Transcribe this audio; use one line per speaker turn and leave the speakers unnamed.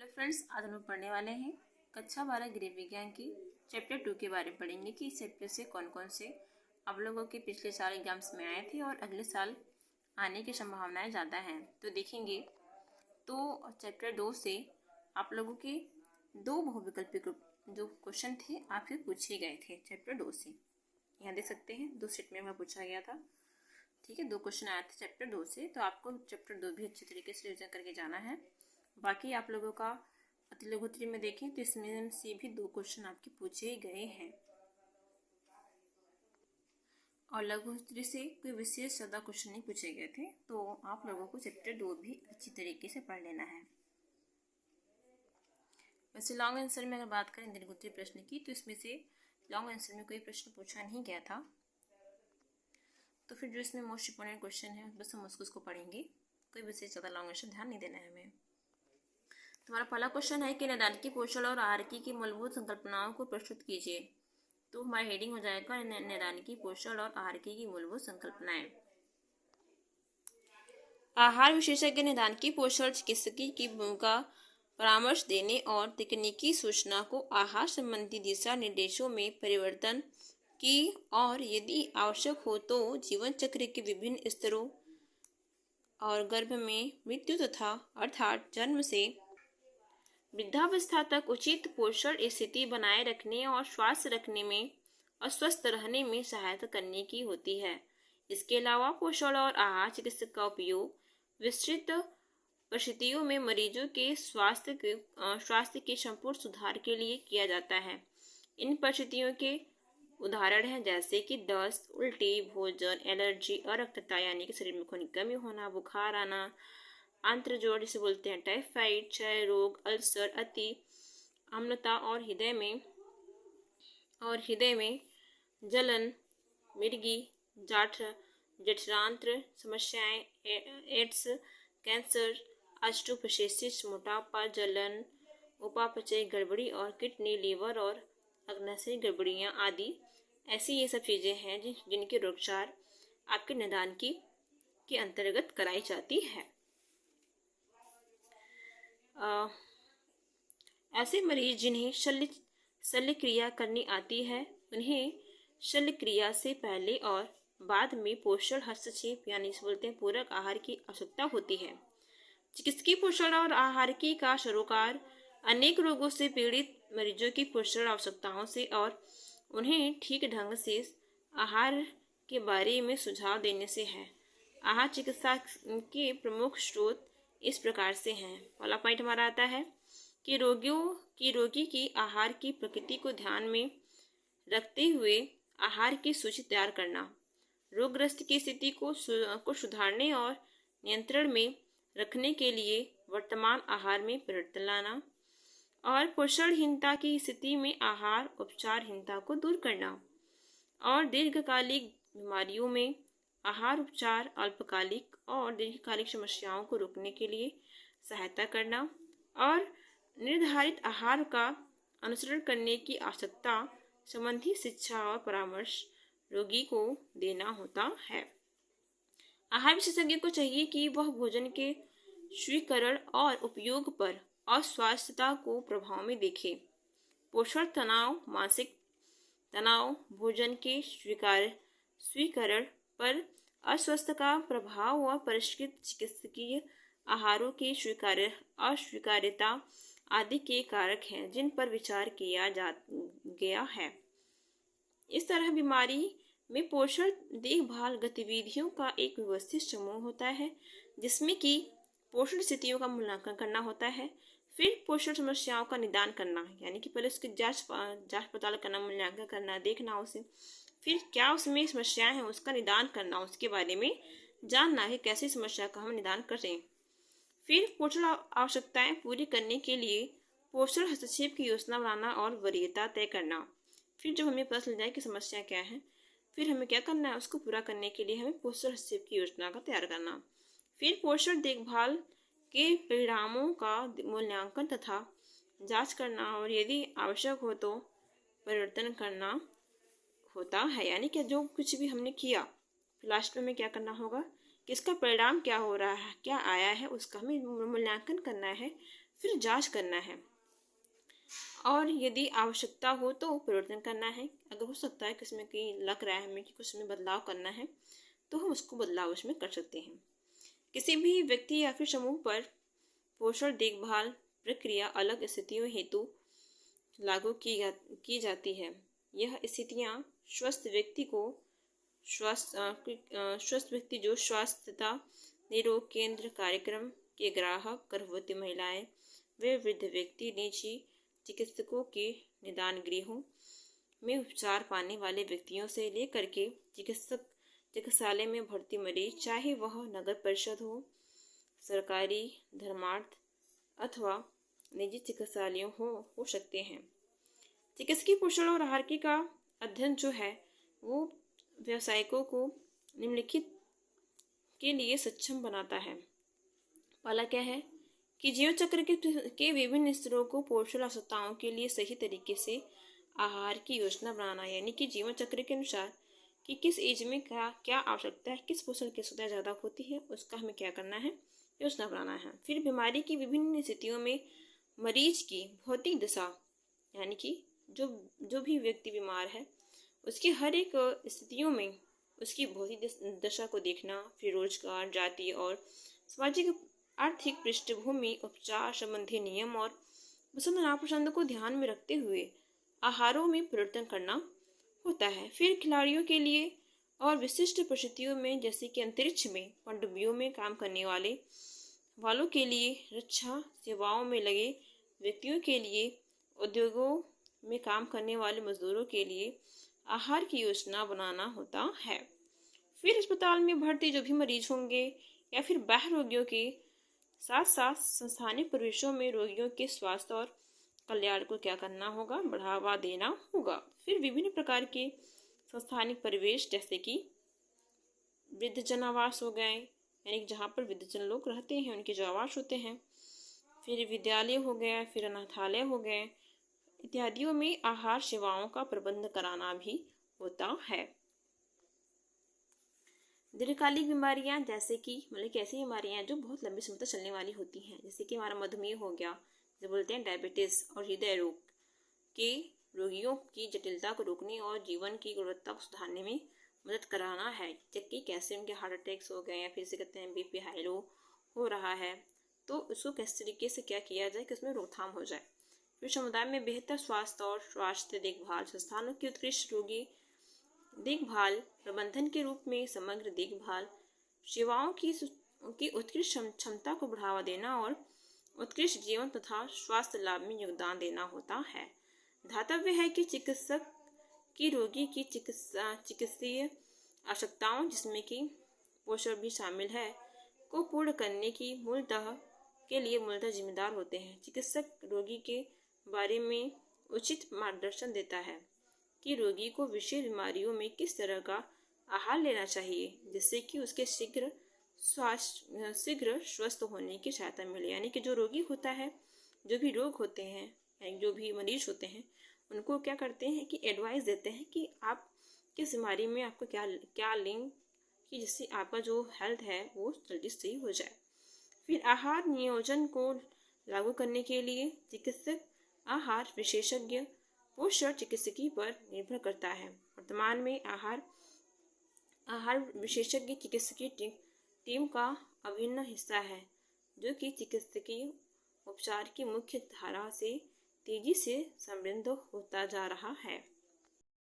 Hello friends, आज हम लोग पढ़ने वाले हैं कक्षा 12 गृह विज्ञान की चैप्टर 2 के बारे में पढ़ेंगे कि इस चैप्टर से कौन कौन से आप लोगों के पिछले साल एग्जाम्स में आए थे और अगले साल आने की संभावनाएं ज़्यादा हैं। तो देखेंगे तो चैप्टर 2 से आप लोगों के दो बहुविकल्पी जो क्वेश्चन थे आपसे पूछे गए थे चैप्टर 2 से। यहाँ देख सकते हैं 2 स्टेटमेंट में पूछा गया था। ठीक है, 2 क्वेश्चन आए थे चैप्टर 2 से, तो आपको चैप्टर 2 भी अच्छे तरीके से रिविजन करके जाना है। बाकी आप लोगों का अति लघुत्तरी में देखें तो इसमें से भी 2 क्वेश्चन आपके पूछे गए हैं और लघुत्तरी से कोई विशेष ज़्यादा क्वेश्चन नहीं पूछे गए थे। तो आप लोगों को चैप्टर 2 भी अच्छी तरीके से पढ़ लेना है। वैसे लॉन्ग आंसर में अगर बात करें लघुत्तरी प्रश्न की, तो इसमें से लॉन्ग आंसर में कोई प्रश्न पूछा नहीं गया था। तो फिर जो इसमें मोस्ट इंपॉर्टेंट क्वेश्चन है बस हम उसको पढ़ेंगे, कोई विशेष ज़्यादा लॉन्ग आंसर ध्यान नहीं देना है हमें। तुम्हारा पहला क्वेश्चन है कि नैदानिकी पोषण और आहारिकी की मूलभूत संकल्पनाओं को प्रस्तुत कीजिए। तो हमारा हेडिंग हो जाएगा नैदानिकी पोषण और आहारिकी की मूलभूत संकल्पनाएं। आहार विशेषज्ञ नैदानिकी पोषण चिकित्सकी की भूमिका परामर्श देने और तकनीकी सूचना को आहार संबंधी दिशा निर्देशों में परिवर्तन की और यदि आवश्यक हो तो जीवन चक्र के विभिन्न स्तरों और गर्भ में मृत्यु तथा अर्थात जन्म से वृद्धावस्था तक उचित पोषण स्थिति बनाए रखने और स्वास्थ्य रखने में और स्वस्थ रहने में सहायता करने की होती है। इसके अलावा पोषण और आहार चिकित्सा का उपयोग विस्तृत परिस्थितियों में मरीजों के स्वास्थ्य के संपूर्ण सुधार के लिए किया जाता है। इन परिस्थितियों के उदाहरण हैं जैसे कि दस्त, उल्टी, भोजन एलर्जी, अरक्तता यानी कि शरीर में खून की कमी होना, बुखार आना, आंत्रजोड़ जिसे बोलते हैं टाइफाइड, क्षय रोग, अल्सर, अति अम्लता और हृदय में जलन, मिर्गी, जठरांत्र समस्याएं, एड्स, कैंसर, ऑस्टियोपोरोसिस, मोटापा, जलन, उपापचय गड़बड़ी और किडनी, लीवर और अग्नाशय गड़बड़ियां आदि ऐसी ये सब चीज़ें हैं जिनके उपचार आपके नैदानिकी के अंतर्गत कराई जाती है। ऐसे मरीज जिन्हें शल्य क्रिया करनी आती है उन्हें शल्य क्रिया से पहले और बाद में पोषण हस्तक्षेप यानी बोलते हैं पूरक आहार की आवश्यकता होती है। चिकित्सकीय पोषण और आहारिकी का सरोकार अनेक रोगों से पीड़ित मरीजों की पोषण आवश्यकताओं से और उन्हें ठीक ढंग से आहार के बारे में सुझाव देने से है। आहार चिकित्सा के प्रमुख स्रोत इस प्रकार से हैं। पहला पॉइंट हमारा आता है कि रोगी की आहार की प्रकृति को ध्यान में रखते हुए आहार की सूची तैयार करना, रोगग्रस्त की स्थिति को सुधारने और नियंत्रण में रखने के लिए वर्तमान आहार में परिवर्तन लाना और पोषणहीनता की स्थिति में आहार उपचारहीनता को दूर करना और दीर्घकालिक बीमारियों में आहार उपचार अल्पकालिक और दीर्घकालिक समस्याओं को रोकने के लिए सहायता करना और निर्धारित आहार का अनुसरण करने की आवश्यकता संबंधी शिक्षा और परामर्श रोगी को देना होता है। आहार विशेषज्ञ को चाहिए कि वह भोजन के स्वीकरण और उपयोग पर अस्वास्थ्यता को प्रभाव में देखे। पोषण तनाव, मानसिक तनाव, भोजन के स्वीकरण पर अस्वस्थ का प्रभाव और परिष्कृत चिकित्सकीय आहारों की अस्वीकार्यता आदि के कारक हैं जिन पर विचार किया गया है। इस तरह बीमारी में पोषण देखभाल गतिविधियों का एक व्यवस्थित समूह होता है जिसमें कि पोषण स्थितियों का मूल्यांकन करना होता है, फिर पोषण समस्याओं का निदान करना यानी कि पहले उसकी जांच पड़ताल करना, मूल्यांकन करना, देखना उसे, फिर क्या उसमें समस्याएं हैं उसका निदान करना, उसके बारे में जानना है कैसी समस्या का हम निदान करें, फिर पोषण आवश्यकताएं पूरी करने के लिए पोषण हस्तक्षेप की योजना बनाना और वरीयता तय करना। फिर जब हमें पता चल जाए कि समस्या क्या है फिर हमें क्या करना है, उसको पूरा करने के लिए हमें पोषण हस्तक्षेप की योजना का तैयार करना, फिर पोषण देखभाल के परिणामों का मूल्यांकन तथा जांच करना और यदि आवश्यक हो तो परिवर्तन करना होता है। यानी कि जो कुछ भी हमने किया लास्ट में हमें क्या करना होगा, किसका परिणाम क्या हो रहा है, क्या आया है, उसका हमें मूल्यांकन करना है, फिर जांच करना है और यदि आवश्यकता हो तो परिवर्तन करना है। अगर हो सकता है कि इसमें कहीं लग रहा है हमें कि कुछ में बदलाव करना है तो हम उसको बदलाव उसमें कर सकते हैं। किसी भी व्यक्ति या फिर समूह पर पोषण देखभाल प्रक्रिया अलग स्थितियों हेतु लागू की जाती है। यह स्थितियाँ स्वस्थ व्यक्ति को स्वस्थ व्यक्ति जो स्वास्थ्य तथा निरोग केंद्र कार्यक्रम के ग्राहक, गर्भवती महिलाएं, वे वृद्ध व्यक्ति, निजी चिकित्सकों के निदान गृहों में उपचार पाने वाले व्यक्तियों से लेकर के चिकित्सालय में भर्ती मरीज, चाहे वह नगर परिषद हो, सरकारी, धर्मार्थ अथवा निजी चिकित्सालयों हो सकते हैं। चिकित्सकीय पोषण और आहार का अध्ययन जो है वो व्यावसायिकों को निम्नलिखित के लिए सक्षम बनाता है। पहला क्या है कि जीवन चक्र के विभिन्न स्तरों को पोषण आवश्यकताओं के लिए सही तरीके से आहार की योजना बनाना, यानी कि जीवन चक्र के अनुसार कि किस एज में क्या आवश्यकता है, किस पोषण की आवश्यकता ज़्यादा होती है, उसका हमें क्या करना है, योजना बनाना है। फिर बीमारी की विभिन्न स्थितियों में मरीज की भौतिक दशा, यानी कि जो भी व्यक्ति बीमार है उसकी हर एक स्थितियों में उसकी भौतिक दशा को देखना, फिर रोजगार, जाति और सामाजिक आर्थिक पृष्ठभूमि, उपचार संबंधी नियम और पसंद नापसंद को ध्यान में रखते हुए आहारों में परिवर्तन करना होता है। फिर खिलाड़ियों के लिए और विशिष्ट परिस्थितियों में, जैसे कि अंतरिक्ष में, पनडुब्बियों में काम करने वालों के लिए, रक्षा सेवाओं में लगे व्यक्तियों के लिए, उद्योगों में काम करने वाले मजदूरों के लिए आहार की योजना बनाना होता है। फिर अस्पताल में भर्ती जो भी मरीज होंगे या फिर बाह्य रोगियों के साथ साथ संस्थानिक परिवेशों में रोगियों के स्वास्थ्य और कल्याण को क्या करना होगा, बढ़ावा देना होगा। फिर विभिन्न प्रकार के संस्थानिक परिवेश, जैसे कि वृद्धजन आवास हो गए, यानी कि जहाँ पर वृद्धजन लोग रहते हैं उनके जो आवास होते हैं, फिर विद्यालय हो गया, फिर अनाथालय हो गए, इत्यादियों में आहार सेवाओं का प्रबंध कराना भी होता है। दीर्घकालिक बीमारियां, जैसे कि मतलब कि ऐसी बीमारियां जो बहुत लंबे समय तक चलने वाली होती हैं, जैसे कि हमारा मधुमेह हो गया, जो बोलते हैं डायबिटीज, और हृदय रोग के रोगियों की जटिलता को रोकने और जीवन की गुणवत्ता को सुधारने में मदद कराना है। जबकि कैसे उनके हार्ट अटैक्स हो गए या फिर से कहते हैं बीपी हाई लो हो रहा है, तो उसको किस तरीके से क्या किया जाए कि उसमें रोकथाम हो जाए। फिर समुदाय में बेहतर स्वास्थ्य और स्वास्थ्य देखभाल संस्थानों की उत्कृष्ट रोगी देखभाल प्रबंधन के रूप में समग्र देखभाल सेवाओं की उत्कृष्ट क्षमता को बढ़ावा देना और उत्कृष्ट जीवन तथा स्वास्थ्य लाभ में योगदान देना होता है। ध्यातव्य है कि चिकित्सक की रोगी की चिकित्सीय आवश्यकताओं, जिसमें कि पोषण भी शामिल है, को पूर्ण करने की मूलतः जिम्मेदार होते हैं। चिकित्सक रोगी के बारे में उचित मार्गदर्शन देता है कि रोगी को विशेष बीमारियों में किस तरह का आहार लेना चाहिए, जिससे कि उसके शीघ्र स्वस्थ होने की सहायता मिले। यानी कि जो रोगी होता है, जो भी रोग होते हैं, यानी जो भी मरीज होते हैं, उनको क्या करते हैं कि एडवाइस देते हैं कि आप किस बीमारी में आपको क्या लें कि जिससे आपका जो हेल्थ है वो जल्दी सही हो जाए। फिर आहार नियोजन को लागू करने के लिए चिकित्सक आहार विशेषज्ञ पोषण चिकित्सकी पर निर्भर करता है। वर्तमान में आहार विशेषज्ञ चिकित्सकीय टीम का अभिन्न हिस्सा है, जो कि चिकित्सकीय उपचार की मुख्य धारा से तेजी से समृद्ध होता जा रहा है।